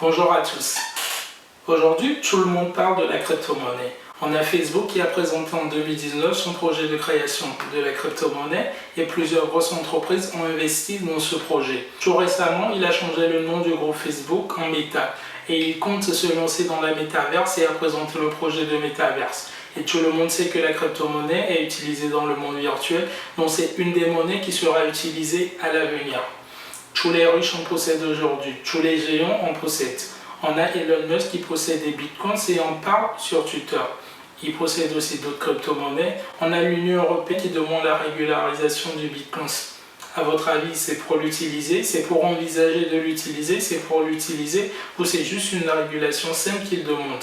Bonjour à tous. Aujourd'hui, tout le monde parle de la crypto-monnaie. On a Facebook qui a présenté en 2019 son projet de création de la crypto-monnaie et plusieurs grosses entreprises ont investi dans ce projet. Tout récemment, il a changé le nom du groupe Facebook en Meta et il compte se lancer dans la métaverse et a présenté le projet de métaverse. Et tout le monde sait que la crypto-monnaie est utilisée dans le monde virtuel, donc c'est une des monnaies qui sera utilisée à l'avenir. Tous les riches en possèdent aujourd'hui, tous les géants en possèdent. On a Elon Musk qui possède des bitcoins et en parle sur Twitter. Il possède aussi d'autres crypto-monnaies. On a l'Union européenne qui demande la régularisation du bitcoin. À votre avis, c'est pour l'utiliser, c'est pour envisager de l'utiliser, c'est pour l'utiliser ou c'est juste une régulation simple qu'il demande?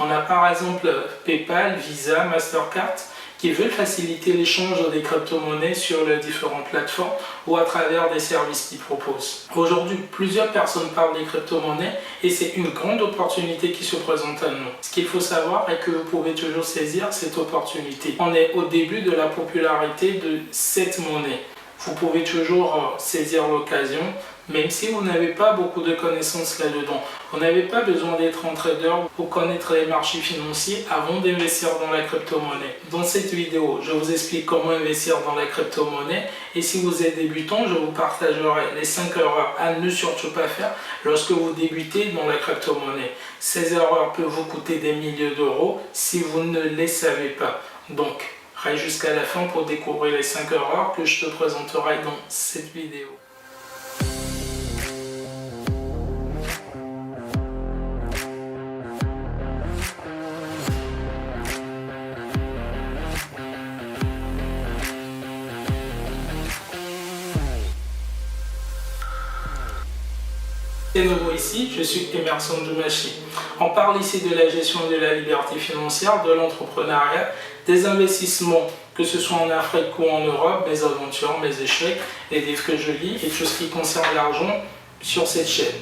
On a par exemple PayPal, Visa, Mastercard qui veulent faciliter l'échange des crypto-monnaies sur les différentes plateformes ou à travers des services qu'ils proposent. Aujourd'hui, plusieurs personnes parlent des crypto-monnaies et c'est une grande opportunité qui se présente à nous. Ce qu'il faut savoir est que vous pouvez toujours saisir cette opportunité. On est au début de la popularité de cette monnaie. Vous pouvez toujours saisir l'occasion, même si vous n'avez pas beaucoup de connaissances là-dedans. Vous n'avez pas besoin d'être un trader pour connaître les marchés financiers avant d'investir dans la crypto-monnaie. Dans cette vidéo, je vous explique comment investir dans la crypto-monnaie et si vous êtes débutant, je vous partagerai les 5 erreurs à ne surtout pas faire lorsque vous débutez dans la crypto-monnaie. Ces erreurs peuvent vous coûter des milliers d'euros si vous ne les savez pas. Donc, reste jusqu'à la fin pour découvrir les 5 erreurs que je te présenterai dans cette vidéo. C'est nouveau ici, je suis Emerson Dumachi. On parle ici de la gestion de la liberté financière, de l'entrepreneuriat, des investissements, que ce soit en Afrique ou en Europe, mes aventures, mes échecs, les livres que je lis et tout ce qui concerne l'argent sur cette chaîne.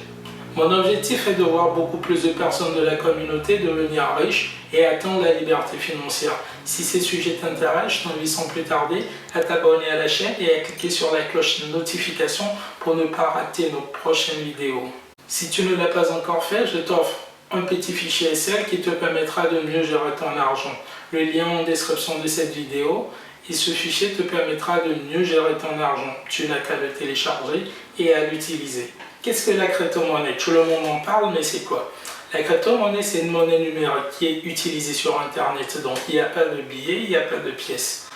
Mon objectif est de voir beaucoup plus de personnes de la communauté devenir riches et atteindre la liberté financière. Si ces sujets t'intéressent, je t'invite sans plus tarder à t'abonner à la chaîne et à cliquer sur la cloche de notification pour ne pas rater nos prochaines vidéos. Si tu ne l'as pas encore fait, je t'offre un petit fichier Excel qui te permettra de mieux gérer ton argent. Le lien en description de cette vidéo et ce fichier te permettra de mieux gérer ton argent. Tu n'as qu'à le télécharger et à l'utiliser. Qu'est-ce que la crypto-monnaie? Tout le monde en parle, mais c'est quoi? La crypto-monnaie, c'est une monnaie numérique qui est utilisée sur Internet. Donc, il n'y a pas de billets, il n'y a pas de pièces.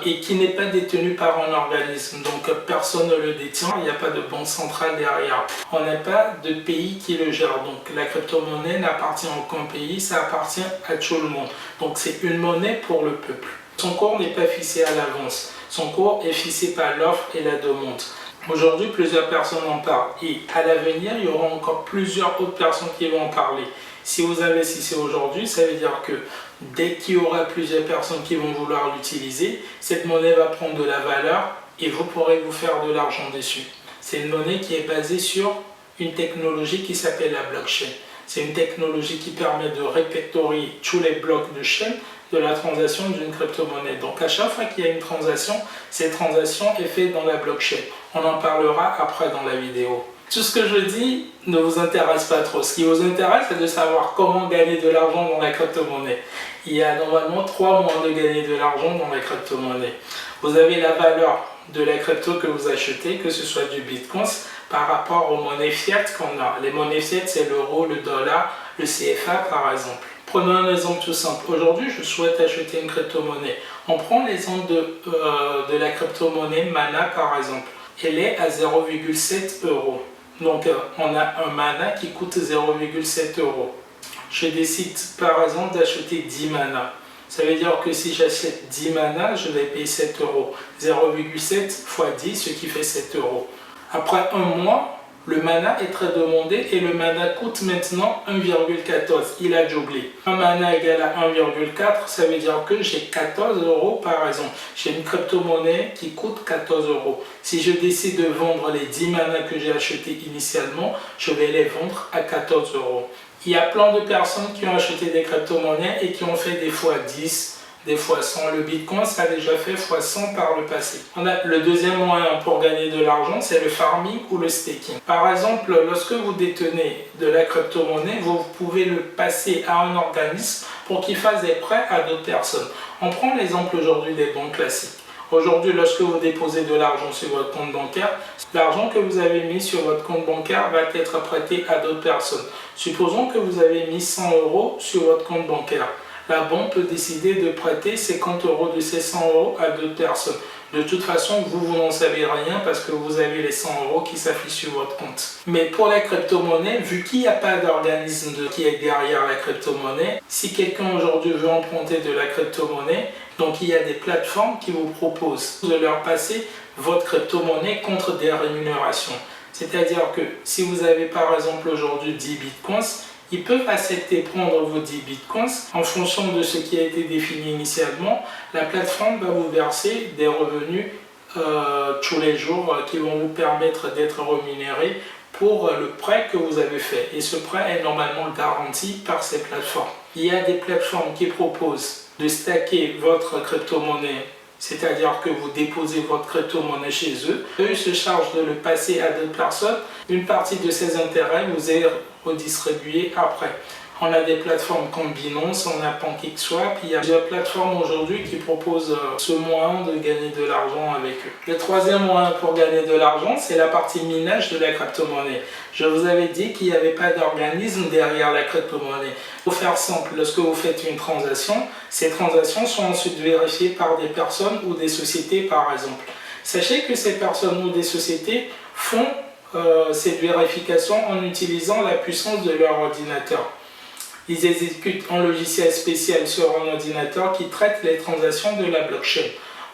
Et qui n'est pas détenue par un organisme. Donc, personne ne le détient, il n'y a pas de banque centrale derrière. On n'a pas de pays qui le gère. Donc, la crypto-monnaie n'appartient à aucun pays, ça appartient à tout le monde. Donc, c'est une monnaie pour le peuple. Son cours n'est pas fixé à l'avance. Son cours est fixé par l'offre et la demande. Aujourd'hui, plusieurs personnes en parlent et à l'avenir, il y aura encore plusieurs autres personnes qui vont en parler. Si vous investissez aujourd'hui, ça veut dire que dès qu'il y aura plusieurs personnes qui vont vouloir l'utiliser, cette monnaie va prendre de la valeur et vous pourrez vous faire de l'argent dessus. C'est une monnaie qui est basée sur une technologie qui s'appelle la blockchain. C'est une technologie qui permet de répertorier tous les blocs de chaîne de la transaction d'une crypto-monnaie. Donc à chaque fois qu'il y a une transaction, cette transaction est faite dans la blockchain. On en parlera après dans la vidéo. Tout ce que je dis ne vous intéresse pas trop. Ce qui vous intéresse, c'est de savoir comment gagner de l'argent dans la crypto-monnaie. Il y a normalement 3 moyens de gagner de l'argent dans la crypto-monnaie. Vous avez la valeur de la crypto que vous achetez, que ce soit du bitcoin, par rapport aux monnaies fiat qu'on a. Les monnaies fiat, c'est l'euro, le dollar, le CFA par exemple. Prenons un exemple tout simple. Aujourd'hui, je souhaite acheter une crypto-monnaie. On prend l'exemple de la crypto-monnaie Mana par exemple. Elle est à 0,7 euros. Donc, on a un Mana qui coûte 0,7 euros. Je décide par exemple d'acheter 10 Mana. Ça veut dire que si j'achète 10 Mana, je vais payer 7 euros. 0,7 x 10, ce qui fait 7 euros. Après un mois, le Mana est très demandé et le Mana coûte maintenant 1,14. Il a doublé. Un Mana égale à 1,4, ça veut dire que j'ai 14 euros par exemple. J'ai une crypto-monnaie qui coûte 14 euros. Si je décide de vendre les 10 Mana que j'ai achetés initialement, je vais les vendre à 14 euros. Il y a plein de personnes qui ont acheté des crypto-monnaies et qui ont fait des fois 10, des fois 100. Le Bitcoin, ça a déjà fait fois 100 par le passé. On a le deuxième moyen pour gagner de l'argent, c'est le farming ou le staking. Par exemple, lorsque vous détenez de la crypto-monnaie, vous pouvez le passer à un organisme pour qu'il fasse des prêts à d'autres personnes. On prend l'exemple aujourd'hui des banques classiques. Aujourd'hui, lorsque vous déposez de l'argent sur votre compte bancaire, l'argent que vous avez mis sur votre compte bancaire va être prêté à d'autres personnes. Supposons que vous avez mis 100 € sur votre compte bancaire. La banque peut décider de prêter 50 € de ces 100 € à d'autres personnes. De toute façon, vous n'en savez rien parce que vous avez les 100 € qui s'affichent sur votre compte. Mais pour la crypto-monnaie, vu qu'il n'y a pas d'organisme qui est derrière la crypto-monnaie, si quelqu'un aujourd'hui veut emprunter de la crypto-monnaie, donc il y a des plateformes qui vous proposent de leur passer votre crypto-monnaie contre des rémunérations. C'est-à-dire que si vous avez par exemple aujourd'hui 10 bitcoins, ils peuvent accepter prendre vos 10 bitcoins en fonction de ce qui a été défini initialement. La plateforme va vous verser des revenus tous les jours qui vont vous permettre d'être rémunéré pour le prêt que vous avez fait. Et ce prêt est normalement garanti par ces plateformes. Il y a des plateformes qui proposent de stacker votre crypto-monnaie, c'est-à-dire que vous déposez votre crypto-monnaie chez eux. Eux se chargent de le passer à d'autres personnes. Une partie de ces intérêts vous est redistribuée après. On a des plateformes comme Binance, on a PancakeSwap, il y a plusieurs plateformes aujourd'hui qui proposent ce moyen de gagner de l'argent avec eux. Le troisième moyen pour gagner de l'argent, c'est la partie minage de la crypto-monnaie. Je vous avais dit qu'il n'y avait pas d'organisme derrière la crypto-monnaie. Pour faire simple, lorsque vous faites une transaction, ces transactions sont ensuite vérifiées par des personnes ou des sociétés par exemple. Sachez que ces personnes ou des sociétés font cette vérification en utilisant la puissance de leur ordinateur. Ils exécutent un logiciel spécial sur un ordinateur qui traite les transactions de la blockchain.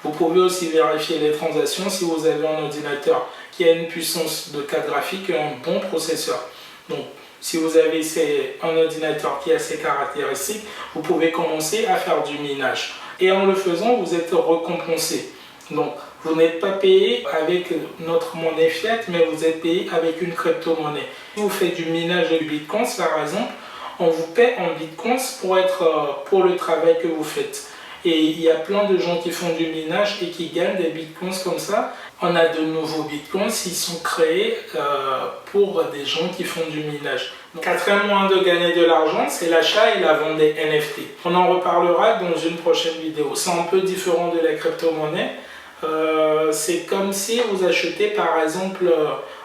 Vous pouvez aussi vérifier les transactions si vous avez un ordinateur qui a une puissance de carte graphique et un bon processeur. Donc, si vous avez un ordinateur qui a ces caractéristiques, vous pouvez commencer à faire du minage. Et en le faisant, vous êtes récompensé. Donc, vous n'êtes pas payé avec notre monnaie fiat, mais vous êtes payé avec une crypto-monnaie. Si vous faites du minage de Bitcoin, par exemple, on vous paie en bitcoins pour le travail que vous faites. Et il y a plein de gens qui font du minage et qui gagnent des bitcoins comme ça. On a de nouveaux bitcoins, ils sont créés pour des gens qui font du minage. Donc, quatrième moyen de gagner de l'argent, c'est l'achat et la vente des NFT. On en reparlera dans une prochaine vidéo. C'est un peu différent de la crypto-monnaie. C'est comme si vous achetez par exemple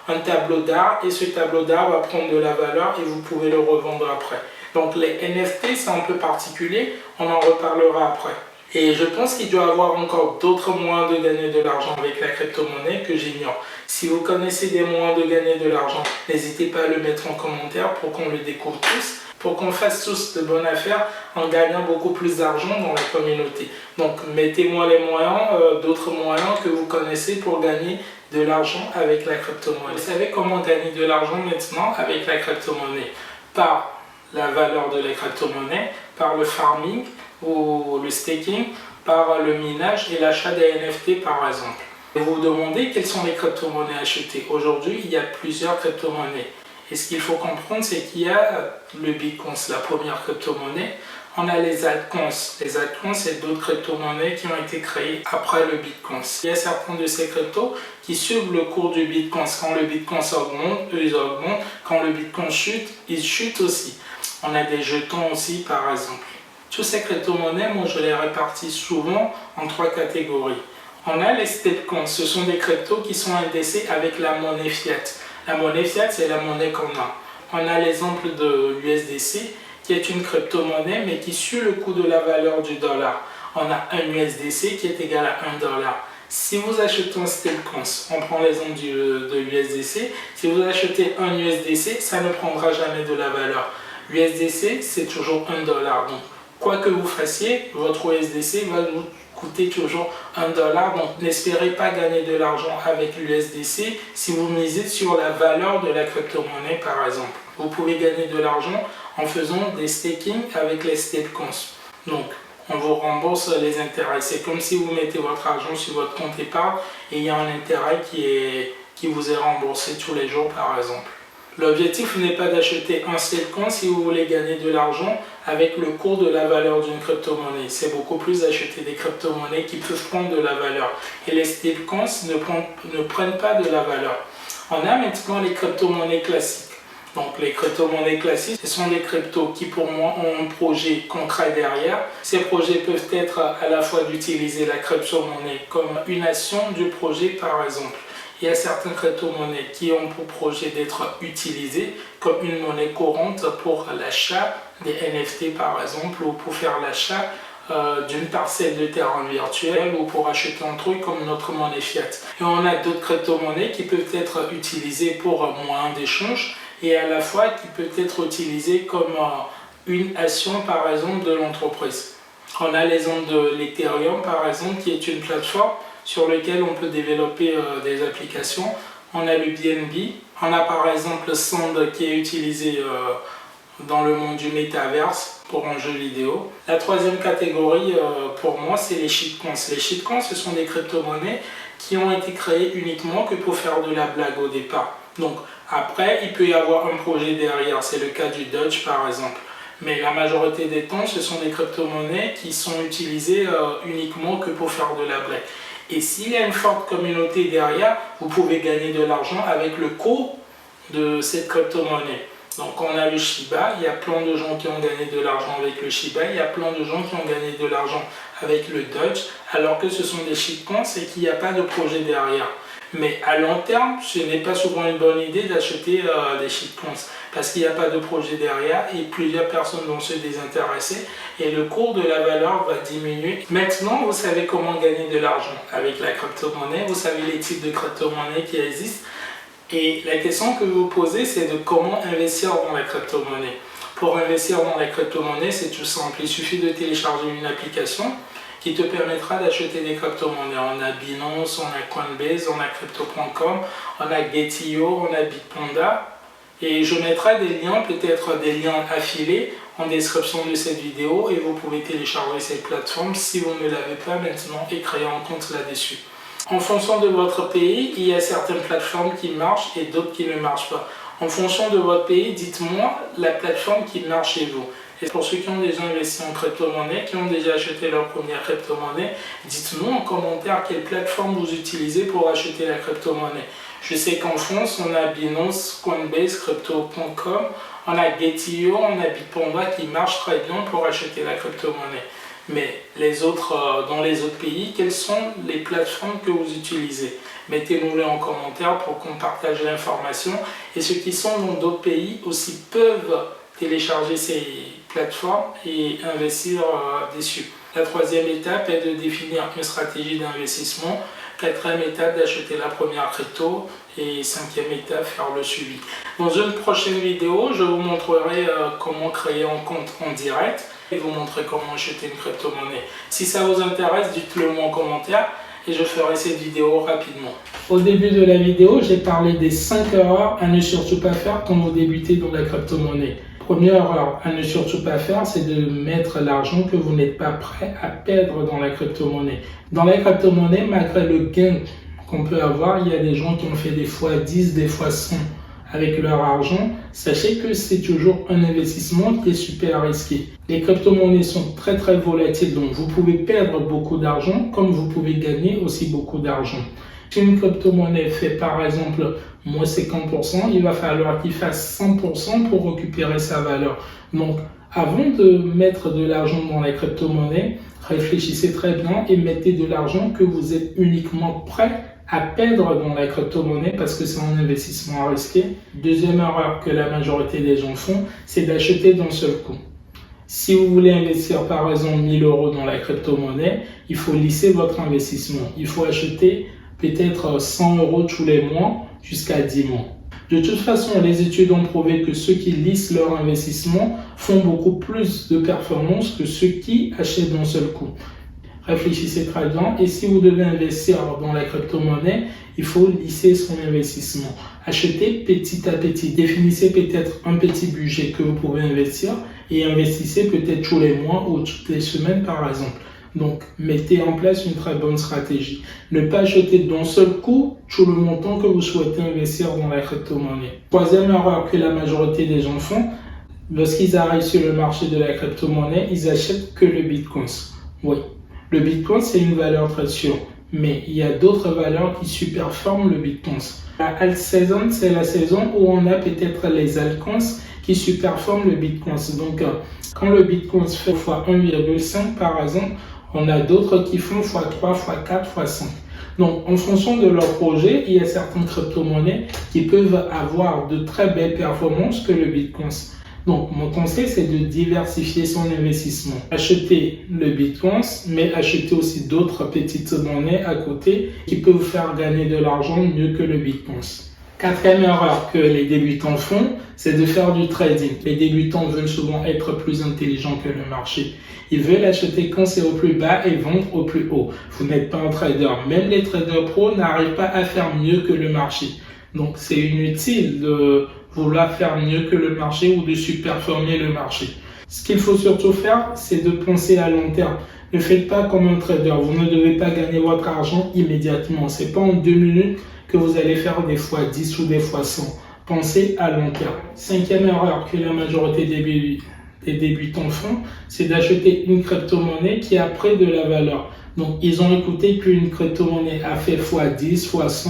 un tableau d'art et ce tableau d'art va prendre de la valeur et vous pouvez le revendre après. Donc les NFT c'est un peu particulier, on en reparlera après. Et je pense qu'il doit y avoir encore d'autres moyens de gagner de l'argent avec la crypto-monnaie que j'ignore. Si vous connaissez des moyens de gagner de l'argent, n'hésitez pas à le mettre en commentaire pour qu'on le découvre tous, pour qu'on fasse tous de bonnes affaires en gagnant beaucoup plus d'argent dans la communauté. Donc mettez-moi les moyens, d'autres moyens que vous connaissez pour gagner de l'argent avec la crypto-monnaie. Vous savez comment gagner de l'argent maintenant avec la crypto-monnaie? Par la valeur de la crypto-monnaie, par le farming ou le staking, par le minage et l'achat des NFT par exemple. Et vous vous demandez quelles sont les crypto-monnaies achetées. Aujourd'hui, il y a plusieurs crypto-monnaies. Et ce qu'il faut comprendre, c'est qu'il y a le Bitcoin, la première crypto-monnaie. On a les altcoins. Les altcoins, c'est d'autres crypto-monnaies qui ont été créées après le Bitcoin. Il y a certains de ces cryptos qui suivent le cours du Bitcoin. Quand le Bitcoin augmente, eux ils augmentent. Quand le Bitcoin chute, ils chutent aussi. On a des jetons aussi, par exemple. Toutes ces crypto-monnaies, moi je les répartis souvent en trois catégories. On a les stablecoins. Ce sont des cryptos qui sont indexés avec la monnaie fiat. La monnaie fiat, c'est la monnaie qu'on a. On a l'exemple de l'USDC, qui est une crypto-monnaie, mais qui suit le coût de la valeur du dollar. On a un USDC qui est égal à 1 dollar. Si vous achetez un stablecoin, on prend l'exemple de l'USDC, si vous achetez un USDC, ça ne prendra jamais de la valeur. L'USDC, c'est toujours 1 dollar. Donc, quoi que vous fassiez, votre USDC va vous coûter toujours 1 dollar. Donc, n'espérez pas gagner de l'argent avec l'USDC si vous misez sur la valeur de la crypto-monnaie, par exemple. Vous pouvez gagner de l'argent en faisant des staking avec les stablecoins. Donc, on vous rembourse les intérêts. C'est comme si vous mettez votre argent sur votre compte épargne et il y a un intérêt qui vous est remboursé tous les jours, par exemple. L'objectif n'est pas d'acheter un stablecoin si vous voulez gagner de l'argent avec le cours de la valeur d'une crypto-monnaie. C'est beaucoup plus d'acheter des crypto-monnaies qui peuvent prendre de la valeur. Et les stablecoins ne prennent pas de la valeur. On a maintenant les crypto-monnaies classiques. Donc les crypto-monnaies classiques, ce sont des cryptos qui pour moi ont un projet concret derrière. Ces projets peuvent être à la fois d'utiliser la crypto-monnaie comme une action du projet par exemple. Il y a certaines crypto-monnaies qui ont pour projet d'être utilisées comme une monnaie courante pour l'achat des NFT par exemple ou pour faire l'achat d'une parcelle de terrain virtuelle ou pour acheter un truc comme notre monnaie fiat. Et on a d'autres crypto-monnaies qui peuvent être utilisées pour moyen d'échange et à la fois qui peut être utilisé comme une action par exemple de l'entreprise. On a l'exemple de l'Ethereum par exemple qui est une plateforme sur laquelle on peut développer des applications. On a le BNB, on a par exemple Sand qui est utilisé dans le monde du métaverse pour un jeu vidéo. La troisième catégorie pour moi c'est les shitcoins. Les shitcoins ce sont des crypto-monnaies qui ont été créées uniquement que pour faire de la blague au départ. Donc après, il peut y avoir un projet derrière, c'est le cas du Doge par exemple. Mais la majorité des temps, ce sont des crypto-monnaies qui sont utilisées uniquement que pour faire de la blague. Et s'il y a une forte communauté derrière, vous pouvez gagner de l'argent avec le cours de cette crypto-monnaie. Donc on a le Shiba, il y a plein de gens qui ont gagné de l'argent avec le Shiba, il y a plein de gens qui ont gagné de l'argent avec le Doge, alors que ce sont des shitcoins et qu'il n'y a pas de projet derrière. Mais à long terme, ce n'est pas souvent une bonne idée d'acheter des shitcoins parce qu'il n'y a pas de projet derrière et plusieurs personnes vont se désintéresser et le cours de la valeur va diminuer. Maintenant, vous savez comment gagner de l'argent avec la crypto-monnaie, vous savez les types de crypto-monnaies qui existent et la question que vous vous posez, c'est de comment investir dans la crypto-monnaie. Pour investir dans la crypto-monnaie, c'est tout simple, il suffit de télécharger une application qui te permettra d'acheter des crypto-monnaies. On a Binance, on a Coinbase, on a Crypto.com, on a Get.io, on a Bitpanda. Et je mettrai des liens, peut-être des liens affiliés en description de cette vidéo et vous pouvez télécharger cette plateforme si vous ne l'avez pas maintenant et créer un compte là-dessus. En fonction de votre pays, il y a certaines plateformes qui marchent et d'autres qui ne marchent pas. En fonction de votre pays, dites-moi la plateforme qui marche chez vous. Et pour ceux qui ont déjà investi en crypto-monnaie, qui ont déjà acheté leur première crypto-monnaie, dites-nous en commentaire quelle plateforme vous utilisez pour acheter la crypto-monnaie. Je sais qu'en France, on a Binance, Coinbase, Crypto.com, on a Get.io, on a Bitpanda qui marchent très bien pour acheter la crypto-monnaie. Mais dans les autres pays, quelles sont les plateformes que vous utilisez? Mettez-nous-les en commentaire pour qu'on partage l'information. Et ceux qui sont dans d'autres pays aussi peuvent télécharger ces plateformes et investir dessus. La troisième étape est de définir une stratégie d'investissement. Quatrième étape, d'acheter la première crypto. Et cinquième étape, faire le suivi. Dans une prochaine vidéo, je vous montrerai comment créer un compte en direct et vous montrer comment acheter une crypto-monnaie. Si ça vous intéresse, dites-le moi en commentaire et je ferai cette vidéo rapidement. Au début de la vidéo, j'ai parlé des 5 erreurs à ne surtout pas faire quand vous débutez dans la crypto-monnaie. Première erreur à ne surtout pas faire, c'est de mettre l'argent que vous n'êtes pas prêt à perdre dans la crypto-monnaie. Dans la crypto-monnaie, malgré le gain qu'on peut avoir, il y a des gens qui ont fait des fois 10, des fois 100 avec leur argent. Sachez que c'est toujours un investissement qui est super risqué. Les crypto-monnaies sont très volatiles, donc vous pouvez perdre beaucoup d'argent comme vous pouvez gagner aussi beaucoup d'argent. Si une crypto-monnaie fait par exemple moins 50%, il va falloir qu'il fasse 100% pour récupérer sa valeur. Donc avant de mettre de l'argent dans la crypto-monnaie, réfléchissez très bien et mettez de l'argent que vous êtes uniquement prêt à perdre dans la crypto-monnaie parce que c'est un investissement risqué. Deuxième erreur que la majorité des gens font, c'est d'acheter d'un seul coup. Si vous voulez investir par exemple 1000 € dans la crypto-monnaie, il faut lisser votre investissement. Il faut acheter peut-être 100 € tous les mois jusqu'à 10 mois. De toute façon, les études ont prouvé que ceux qui lissent leur investissement font beaucoup plus de performances que ceux qui achètent d'un seul coup. Réfléchissez très bien et si vous devez investir dans la crypto-monnaie, il faut lisser son investissement. Achetez petit à petit. Définissez peut-être un petit budget que vous pouvez investir et investissez peut-être tous les mois ou toutes les semaines par exemple. Donc, mettez en place une très bonne stratégie. Ne pas acheter d'un seul coup tout le montant que vous souhaitez investir dans la crypto-monnaie. Troisième erreur que la majorité des gens font, lorsqu'ils arrivent sur le marché de la crypto-monnaie, ils achètent que le Bitcoin. Oui, le Bitcoin, c'est une valeur très sûre, mais il y a d'autres valeurs qui superforment le Bitcoin. La alt season, c'est la saison où on a peut-être les altcoins qui superforment le Bitcoin. Donc, quand le Bitcoin fait x 1,5 par exemple, on a d'autres qui font x3, x4, x5. Donc, en fonction de leur projet, il y a certaines crypto-monnaies qui peuvent avoir de très belles performances que le Bitcoin. Donc, mon conseil, c'est de diversifier son investissement. Acheter le Bitcoin, mais acheter aussi d'autres petites monnaies à côté qui peuvent vous faire gagner de l'argent mieux que le Bitcoin. Quatrième erreur que les débutants font, c'est de faire du trading. Les débutants veulent souvent être plus intelligents que le marché. Ils veulent acheter quand c'est au plus bas et vendre au plus haut. Vous n'êtes pas un trader. Même les traders pros n'arrivent pas à faire mieux que le marché. Donc, c'est inutile de vouloir faire mieux que le marché ou de superformer le marché. Ce qu'il faut surtout faire, c'est de penser à long terme. Ne faites pas comme un trader. Vous ne devez pas gagner votre argent immédiatement. C'est pas en 2 minutes que vous allez faire des fois 10 ou des fois 100. Pensez à long terme. Cinquième erreur que la majorité des débutants font, c'est d'acheter une crypto-monnaie qui a pris de la valeur. Donc, ils ont écouté qu'une crypto-monnaie a fait x10, x100,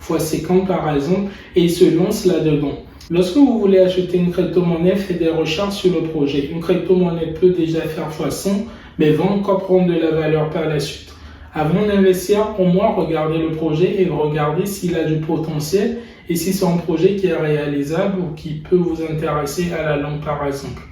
x50 par exemple, et ils se lancent là-dedans. Lorsque vous voulez acheter une crypto-monnaie, faites des recherches sur le projet. Une crypto-monnaie peut déjà faire x100, mais va encore prendre de la valeur par la suite. Avant d'investir, au moins regardez le projet et regardez s'il a du potentiel et si c'est un projet qui est réalisable ou qui peut vous intéresser à la longue par exemple.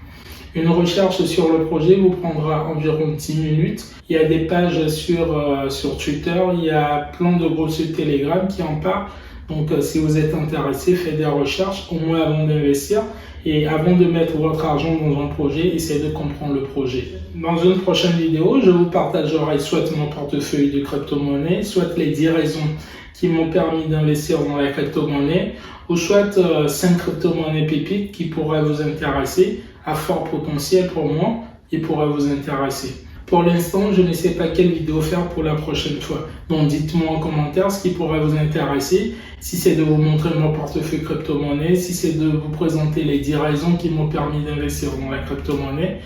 Une recherche sur le projet vous prendra environ 10 minutes. Il y a des pages sur Twitter, il y a plein de groupes sur Telegram qui en parlent. Donc, si vous êtes intéressé, faites des recherches au moins avant d'investir. Et avant de mettre votre argent dans un projet, essayez de comprendre le projet. Dans une prochaine vidéo, je vous partagerai soit mon portefeuille de crypto-monnaie, soit les 10 raisons qui m'ont permis d'investir dans la crypto-monnaie, ou soit 5 crypto-monnaies pépites qui pourraient vous intéresser, à fort potentiel pour moi, et pourraient vous intéresser. Pour l'instant, je ne sais pas quelle vidéo faire pour la prochaine fois. Donc, dites-moi en commentaire ce qui pourrait vous intéresser. Si c'est de vous montrer mon portefeuille crypto-monnaie, si c'est de vous présenter les 10 raisons qui m'ont permis d'investir dans la crypto-monnaie,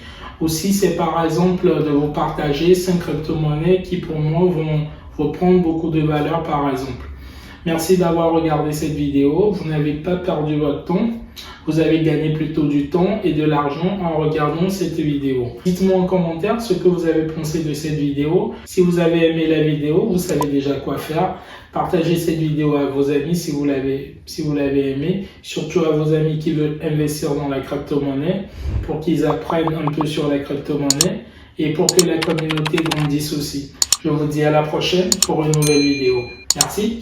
ou si c'est par exemple de vous partager 5 crypto-monnaies qui pour moi vont reprendre beaucoup de valeur par exemple. Merci d'avoir regardé cette vidéo. Vous n'avez pas perdu votre temps. Vous avez gagné plutôt du temps et de l'argent en regardant cette vidéo. Dites-moi en commentaire ce que vous avez pensé de cette vidéo. Si vous avez aimé la vidéo, vous savez déjà quoi faire. Partagez cette vidéo à vos amis si vous l'avez aimé. Surtout à vos amis qui veulent investir dans la crypto-monnaie pour qu'ils apprennent un peu sur la crypto-monnaie et pour que la communauté grandisse aussi. Je vous dis à la prochaine pour une nouvelle vidéo. Merci.